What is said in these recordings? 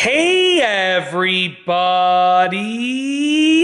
Hey everybody,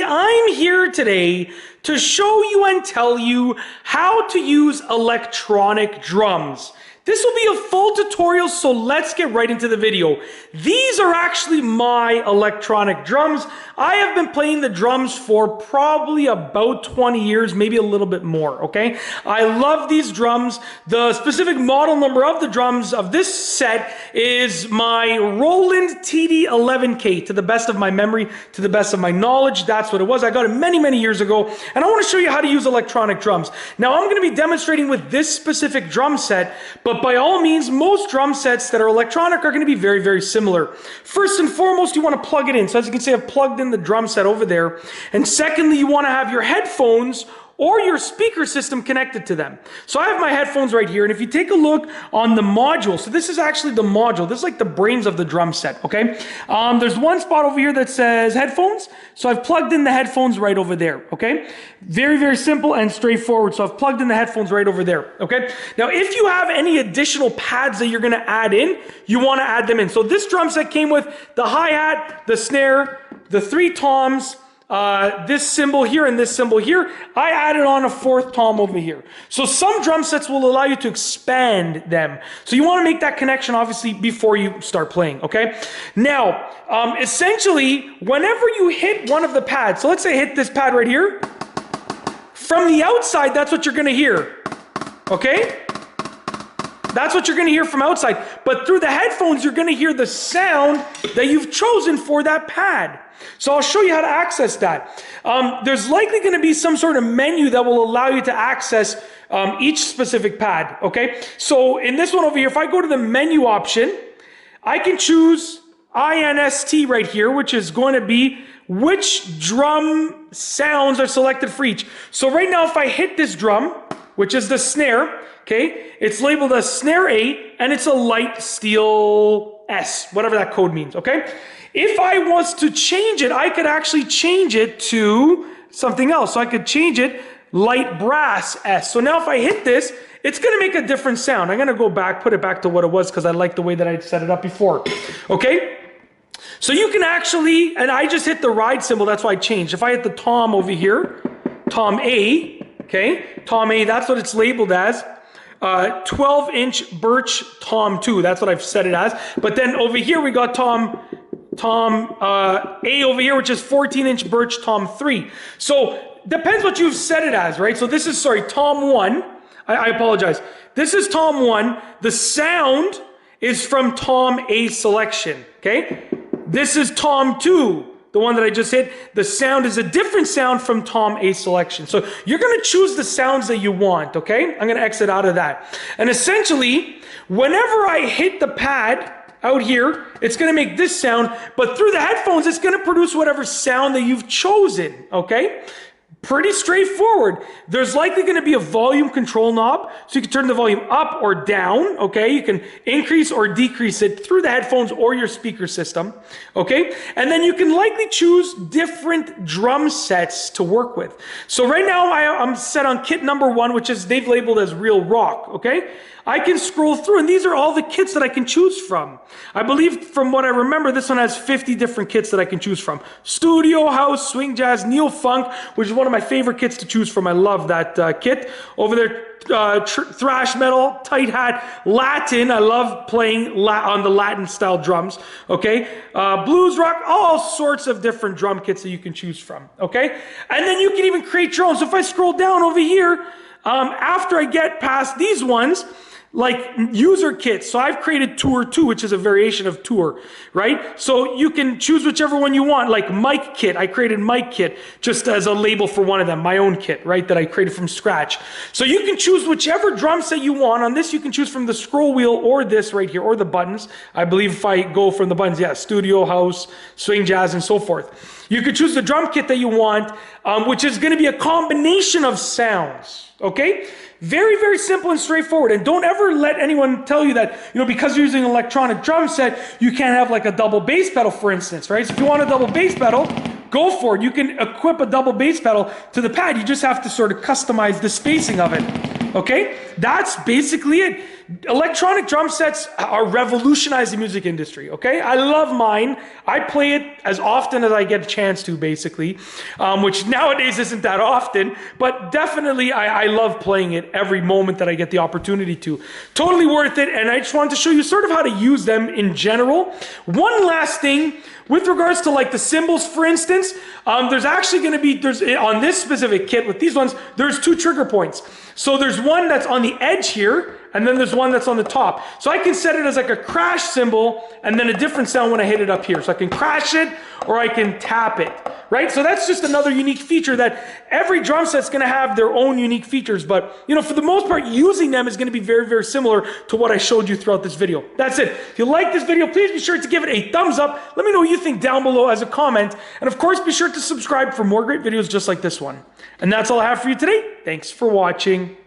I'm here today to show you and tell you how to use electronic drums. This will be a full tutorial, so let's get right into the video. These are actually my electronic drums. I have been playing the drums for probably about 20 years, maybe a little bit more, okay? I love these drums. The specific model number of the drums of this set is my Roland TD11K, to the best of my memory, to the best of my knowledge. That's what it was. I got it many, many years ago, and I want to show you how to use electronic drums. Now, I'm going to be demonstrating with this specific drum set, but by all means, most drum sets that are electronic are going to be very, very similar. First and foremost, you want to plug it in. So as you can see, I've plugged in the drum set over there. And secondly, you want to have your headphones or your speaker system connected to them. So I have my headphones right here, and if you take a look on the module, so this is actually the module, this is like the brains of the drum set, okay? There's one spot over here that says headphones, so I've plugged in the headphones right over there, okay? Very, very simple and straightforward, so I've plugged in the headphones right over there, okay? Now, if you have any additional pads that you're gonna add in, you wanna add them in. So this drum set came with the hi-hat, the snare, the 3 toms, this cymbal here and this cymbal here. I added on a 4th tom over here. So some drum sets will allow you to expand them. So you want to make that connection obviously before you start playing, okay? Now, essentially, whenever you hit one of the pads, so let's say I hit this pad right here, from the outside, that's what you're going to hear, okay? That's what you're going to hear from outside. But through the headphones, you're going to hear the sound that you've chosen for that pad. So I'll show you how to access that. There's likely going to be some sort of menu that will allow you to access each specific pad, okay? So in this one over here, if I go to the menu option, I can choose INST right here, which is going to be which drum sounds are selected for each. So right now, if I hit this drum, which is the snare, okay, it's labeled as snare A, and it's a light steel S, whatever that code means, okay? If I was to change it, I could actually change it to something else. So I could change it light brass S. So now if I hit this, it's going to make a different sound. I'm going to go back, put it back to what it was because I like the way that I set it up before. Okay? So you can actually, and I just hit the ride symbol, that's why I changed. If I hit the tom over here, tom A, okay? Tom A, that's what it's labeled as. 12-inch birch tom 2, that's what I've set it as. But then over here we got tom A over here, which is 14-inch birch tom 3. So depends what you've set it as, right? So this is, sorry, tom 1. I apologize. This is tom 1. The sound is from tom A selection, okay? This is tom 2. The one that I just hit, the sound is a different sound from tom A selection. So you're going to choose the sounds that you want, okay? I'm going to exit out of that. And essentially, whenever I hit the pad out here, it's going to make this sound, but through the headphones, it's going to produce whatever sound that you've chosen, okay? Pretty straightforward. There's likely going to be a volume control knob, so you can turn the volume up or down, okay? You can increase or decrease it through the headphones or your speaker system, okay? And then you can likely choose different drum sets to work with. So right now, I'm set on kit number 1, which is they've labeled as Real Rock, okay? I can scroll through, and these are all the kits that I can choose from. I believe, from what I remember, this one has 50 different kits that I can choose from. Studio, house, swing jazz, neo-funk, which is one of my favorite kits to choose from. I love that kit. Over there, thrash metal, tight hat, Latin. I love playing on the Latin-style drums, okay? Blues, rock, all sorts of different drum kits that you can choose from, okay? And then you can even create your own. So if I scroll down over here, after I get past these ones, like user kits. So I've created Tour 2, which is a variation of Tour, right? So you can choose whichever one you want, like mic kit. I created mic kit just as a label for one of them, my own kit, right, that I created from scratch. So you can choose whichever drum set you want. On this, you can choose from the scroll wheel or this right here, or the buttons. I believe if I go from the buttons, yeah, studio, house, swing jazz, and so forth. You can choose the drum kit that you want, which is going to be a combination of sounds, okay? Very, very simple and straightforward. And don't ever let anyone tell you that, you know, because you're using an electronic drum set, you can't have like a double bass pedal, for instance, right? So if you want a double bass pedal, go for it. You can equip a double bass pedal to the pad. You just have to sort of customize the spacing of it. Okay? That's basically it. electronic drum sets are revolutionizing the music industry, okay? I love mine. I play it as often as I get a chance to, basically, which nowadays isn't that often, but definitely I love playing it every moment that I get the opportunity to. Totally worth it, and I just wanted to show you sort of how to use them in general. One last thing, with regards to like the cymbals, for instance, there's actually going to be, on this specific kit with these ones, there's 2 trigger points. So there's one that's on the edge here, and then there's one that's on the top. So I can set it as like a crash cymbal, and then a different sound when I hit it up here. So I can crash it, or I can tap it, right? So that's just another unique feature that every drum set's gonna have their own unique features, but you know, for the most part, using them is gonna be very, very similar to what I showed you throughout this video. That's it. If you like this video, please be sure to give it a thumbs up. Let me know what you think down below as a comment. And of course, be sure to subscribe for more great videos just like this one. And that's all I have for you today. Thanks for watching.